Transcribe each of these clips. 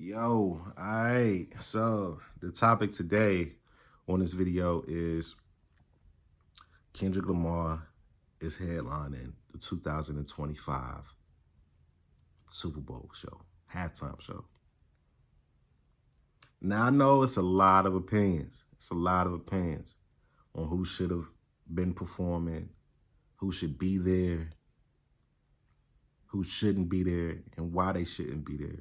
Yo, all right. So the topic today on this video is Kendrick Lamar is headlining the 2025 Super Bowl show, halftime show. Now I know it's a lot of opinions. It's a lot of opinions on who should have been performing, who should be there, who shouldn't be there, and why they shouldn't be there.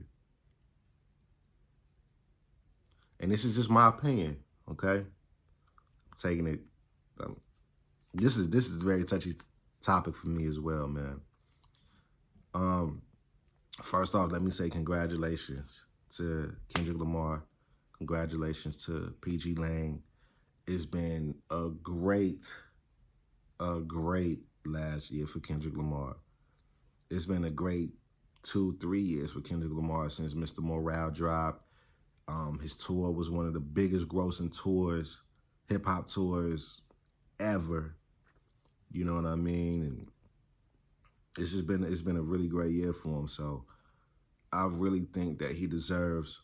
And this is just my opinion, okay? I'm taking it. This is a very touchy topic for me as well, man. First off, let me say congratulations to Kendrick Lamar. Congratulations to PG Lang. It's been a great last year for Kendrick Lamar. It's been a great 2-3 years for Kendrick Lamar since Mr. Morale dropped. His tour was one of the biggest grossing tours, hip hop tours ever. You know what I mean? And it's been a really great year for him. So I really think that he deserves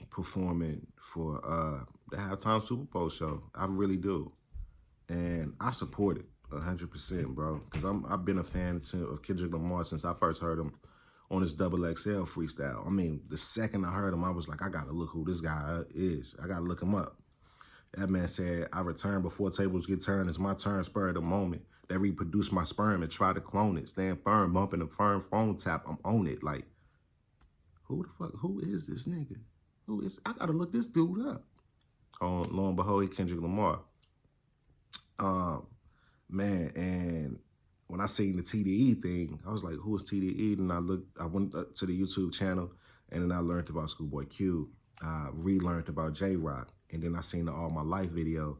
performing for the halftime Super Bowl show. I really do. And I support it 100%, bro. Because I've been a fan of Kendrick Lamar since I first heard him on his XXL freestyle. I mean, the second I heard him, I was like, I gotta look who this guy is. I gotta look him up. That man said, I return before tables get turned. It's my turn, spur of the moment. They reproduce my sperm and try to clone it. Stand firm, bumping the firm phone tap. I'm on it. Like, who is this nigga? I gotta look this dude up. Lo and behold, he Kendrick Lamar. Man, and when I seen the TDE thing, I was like, who is TDE? And I went to the YouTube channel, and then I learned about Schoolboy Q. I relearned about J-Rock, and then I seen the All My Life video,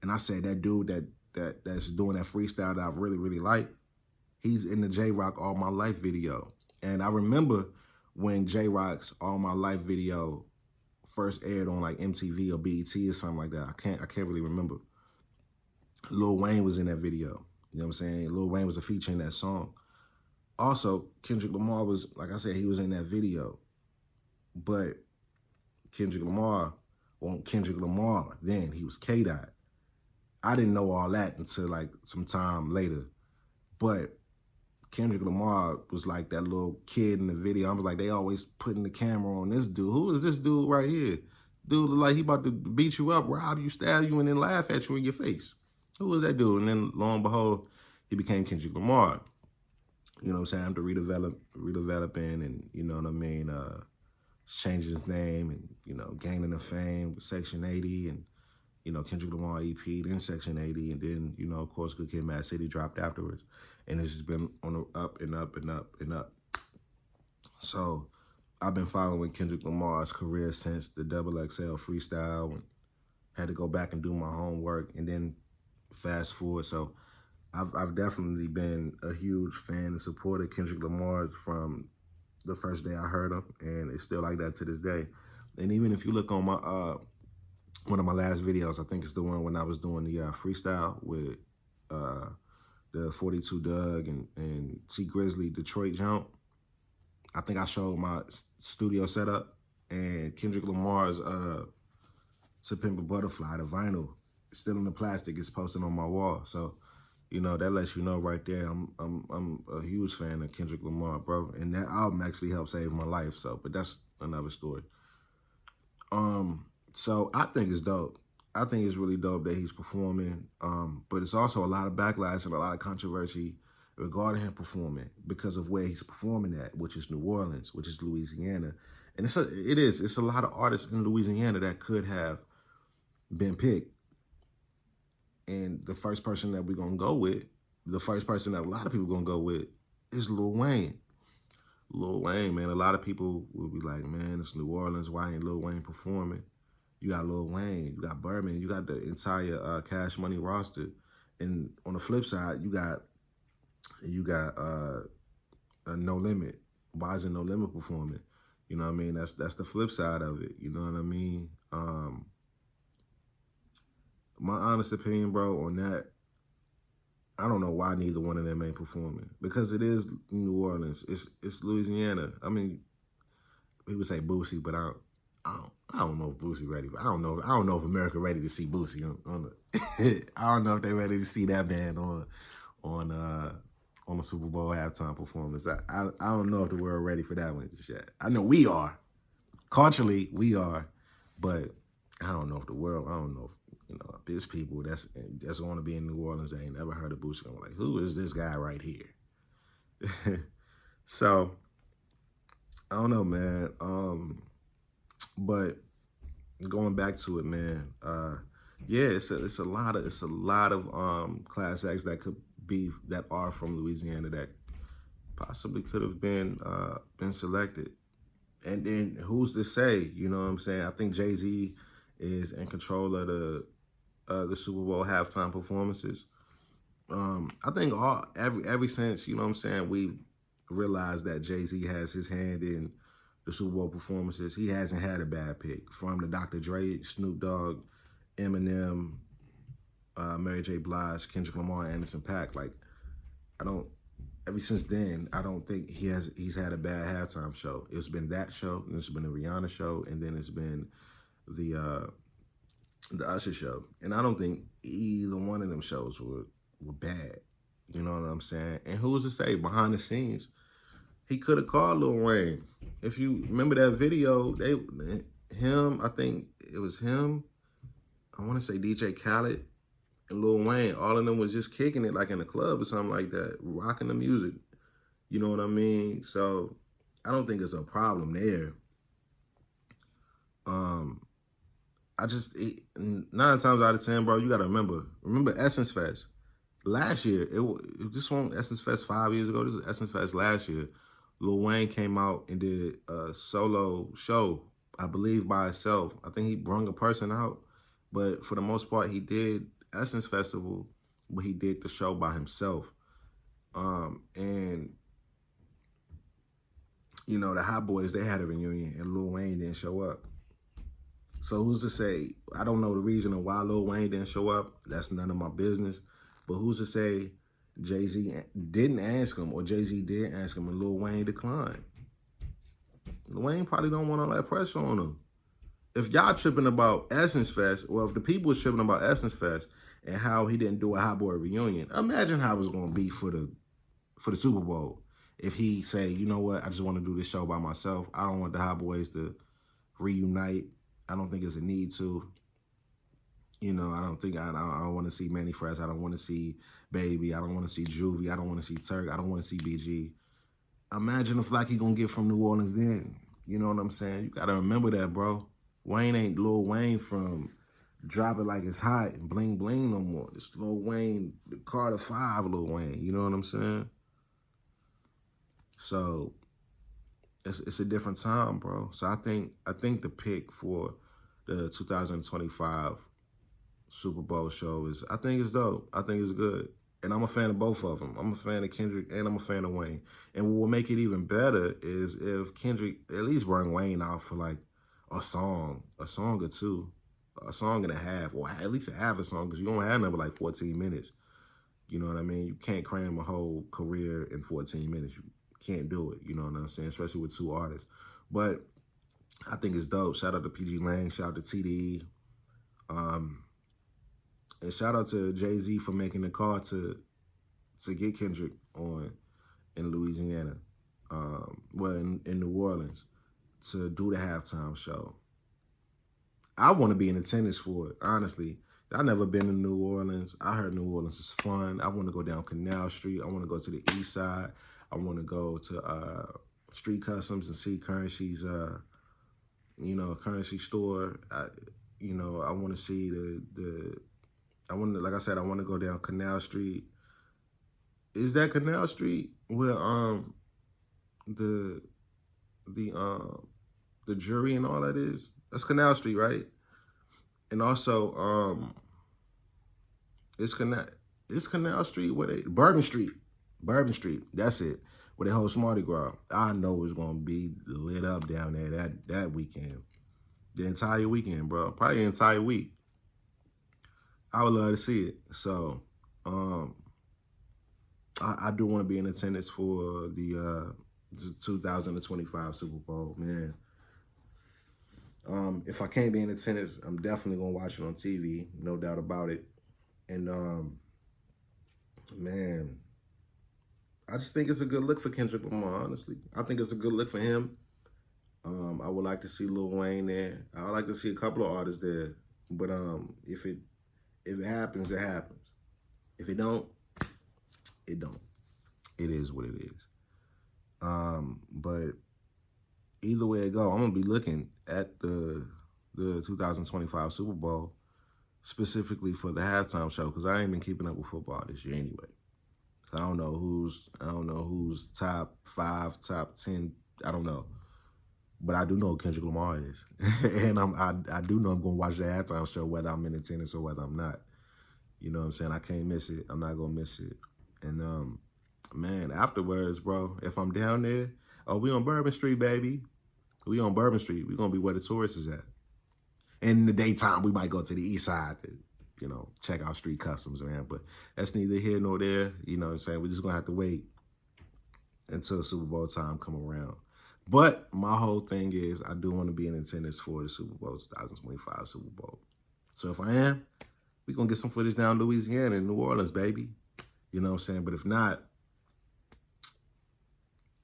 and I said, that dude that's doing that freestyle that I really, really like, he's in the J-Rock All My Life video. And I remember when J-Rock's All My Life video first aired on like MTV or BET or something like that. I can't really remember. Lil Wayne was in that video. You know what I'm saying? Lil Wayne was a feature in that song. Also, Kendrick Lamar was, like I said, he was in that video. But Kendrick Lamar wasn't Kendrick Lamar then. He was K-Dot. I didn't know all that until like some time later. But Kendrick Lamar was like that little kid in the video. I was like, they always putting the camera on this dude. Who is this dude right here? Dude look like he about to beat you up, rob you, stab you, and then laugh at you in your face. Who was that dude? And then lo and behold, he became Kendrick Lamar. You know what I'm saying? After redeveloping and, you know what I mean, changing his name and, you know, gaining the fame with Section 80 and, you know, Kendrick Lamar EP, then Section 80, and then, you know, of course, Good Kid, Mad City dropped afterwards. And it's just been on the up and up and up and up. So I've been following Kendrick Lamar's career since the XXL freestyle and had to go back and do my homework and then fast forward. So I've definitely been a huge fan and supporter of Kendrick Lamar from the first day I heard him, and it's still like that to this day. And even if you look on my one of my last videos, I think it's the one when I was doing the freestyle with the 42 Doug and T Grizzly Detroit jump. I think I showed my studio setup, and Kendrick Lamar's To Pimp a Butterfly, the vinyl, still in the plastic, is posted on my wall. So, you know, that lets you know right there I'm a huge fan of Kendrick Lamar, bro. And that album actually helped save my life. So, but that's another story. So I think it's dope. I think it's really dope that he's performing. But it's also a lot of backlash and a lot of controversy regarding him performing because of where he's performing at, which is New Orleans, which is Louisiana. And it's a lot of artists in Louisiana that could have been picked. And the first person that we're going to go with, the first person that a lot of people going to go with is Lil Wayne. Lil Wayne, man, a lot of people will be like, man, it's New Orleans. Why ain't Lil Wayne performing? You got Lil Wayne, you got Birdman, you got the entire Cash Money roster. And on the flip side, you got No Limit. Why isn't No Limit performing? You know what I mean? That's the flip side of it. You know what I mean? My honest opinion, bro, on that, I don't know why neither one of them ain't performing. Because it is New Orleans. It's Louisiana. I mean, people say Boosie, but I don't know if Boosie ready. But I don't know if America ready to see Boosie on the. I don't know if they ready to see that man on on the Super Bowl halftime performance. I don't know if the world ready for that one just yet. I know we are. Culturally, we are, but I don't know if the world. I don't know if there's people that's going to be in New Orleans. They ain't never heard of Boosie. I'm like, who is this guy right here? So I don't know, man. But going back to it, man. Yeah, it's a lot of class acts that could be that are from Louisiana that possibly could have been selected. And then who's to say? You know what I'm saying? I think Jay-Z is in control of the Super Bowl halftime performances. I think every since, you know what I'm saying, we realized that Jay-Z has his hand in the Super Bowl performances. He hasn't had a bad pick. From the Dr. Dre, Snoop Dogg, Eminem, Mary J. Blige, Kendrick Lamar, Anderson .Paak. Like, I don't. Ever since then, I don't think he's had a bad halftime show. It's been that show, and it's been the Rihanna show, and then it's been the Usher show. And I don't think either one of them shows were bad. You know what I'm saying? And who's to say behind the scenes, he could have called Lil Wayne. If you remember that video, I think it was him. I want to say DJ Khaled and Lil Wayne. All of them was just kicking it like in a club or something like that, rocking the music. You know what I mean? So I don't think it's a problem there. I just 9 times out of 10, bro, you gotta remember Essence Fest last year. This one Essence Fest 5 years ago. This was Essence Fest last year. Lil Wayne came out and did a solo show, I believe by himself. I think he brung a person out, but for the most part, he did Essence Festival, but he did the show by himself. And you know, the Hot Boys, they had a reunion, and Lil Wayne didn't show up. So who's to say? I don't know the reason of why Lil Wayne didn't show up. That's none of my business. But who's to say Jay-Z didn't ask him, or Jay-Z did ask him, and Lil Wayne declined? Lil Wayne probably don't want all that pressure on him. If y'all tripping about Essence Fest, well, if the people was tripping about Essence Fest and how he didn't do a Hot Boy reunion, imagine how it was going to be for the Super Bowl. If he say, you know what, I just want to do this show by myself. I don't want the Hot Boys to reunite. I don't think it's a need to. You know, I don't want to see Manny Fresh. I don't want to see Baby. I don't want to see Juvie. I don't want to see Turk. I don't want to see BG. Imagine the flack he going to get from New Orleans then. You know what I'm saying? You got to remember that, bro. Wayne ain't Lil Wayne from Drop It Like It's Hot and Bling Bling no more. It's Lil Wayne, the Carter 5 Lil Wayne. You know what I'm saying? So it's a different time, bro. So I think the pick for the 2025 Super Bowl show I think it's dope. I think it's good. And I'm a fan of both of them. I'm a fan of Kendrick and I'm a fan of Wayne. And what will make it even better is if Kendrick at least bring Wayne out for like a song or two, a song and a half, or at least a half a song, because you don't have number like 14 minutes. You know what I mean? You can't cram a whole career in 14 minutes. You can't do it, you know what I'm saying? Especially with 2 artists. But I think it's dope. Shout out to PG Lang, shout out to TDE. And shout out to Jay-Z for making the call to get Kendrick on in Louisiana, in New Orleans, to do the halftime show. I want to be in attendance for it, honestly. I've never been to New Orleans. I heard New Orleans is fun. I want to go down Canal Street. I want to go to the east side. I want to go to Street Customs and see Currency's, Currency store. I want to see like I said, I want to go down Canal Street. Is that Canal Street where the jury and all that is? That's Canal Street, right? And also it's Canal Street where Bourbon Street. That's it. Where they host Mardi Gras. I know it's gonna be lit up down there that weekend. The entire weekend, bro. Probably the entire week. I would love to see it. So I do want to be in attendance for the 2025 Super Bowl, man. If I can't be in attendance, I'm definitely gonna watch it on TV, no doubt about it. And man, I just think it's a good look for Kendrick Lamar, honestly. I think it's a good look for him. I would like to see Lil Wayne there. I would like to see a couple of artists there. But if it happens, it happens. If it don't, it don't. It is what it is. But either way it go, I'm gonna be looking at the 2025 Super Bowl specifically for the halftime show because I ain't been keeping up with football this year anyway. So I don't know who's top 5, top 10. I don't know, but I do know who Kendrick Lamar is, and I do know I'm gonna watch the halftime show whether I'm in attendance or whether I'm not. You know what I'm saying? I can't miss it. I'm not gonna miss it. And man, afterwards, bro, if I'm down there, oh, we on Bourbon Street, baby. We on Bourbon Street. We gonna be where the tourists is at. And in the daytime, we might go to the east side to, you know, check out street customs, man. But that's neither here nor there. You know what I'm saying? We're just gonna have to wait until Super Bowl time come around. But my whole thing is I do want to be in attendance for the Super Bowl 2025 Super Bowl. So if I am, we're gonna get some footage down in Louisiana and New Orleans, baby. You know what I'm saying? But if not,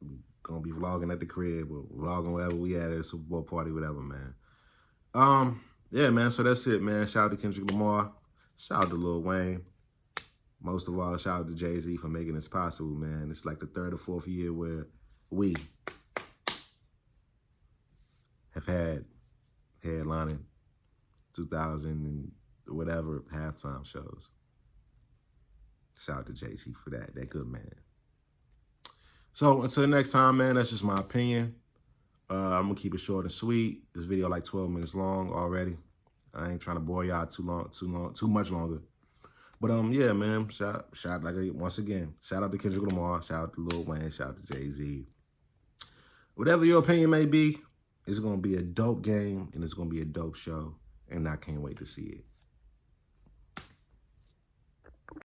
we're gonna be vlogging at the crib or vlogging wherever we at a Super Bowl party, whatever, man. Yeah, man, so that's it, man. Shout out to Kendrick Lamar. Shout out to Lil Wayne. Most of all, shout out to Jay-Z for making this possible, man. It's like the 3rd or 4th year where we have had headlining 2000 and whatever halftime shows. Shout out to Jay-Z for that good man. So until next time, man, that's just my opinion. I'm gonna keep it short and sweet. This video like 12 minutes long already. I ain't trying to bore y'all too much longer. But yeah, man, shout like once again, shout out to Kendrick Lamar, shout out to Lil Wayne, shout out to Jay-Z. Whatever your opinion may be, it's gonna be a dope game and it's gonna be a dope show, and I can't wait to see it.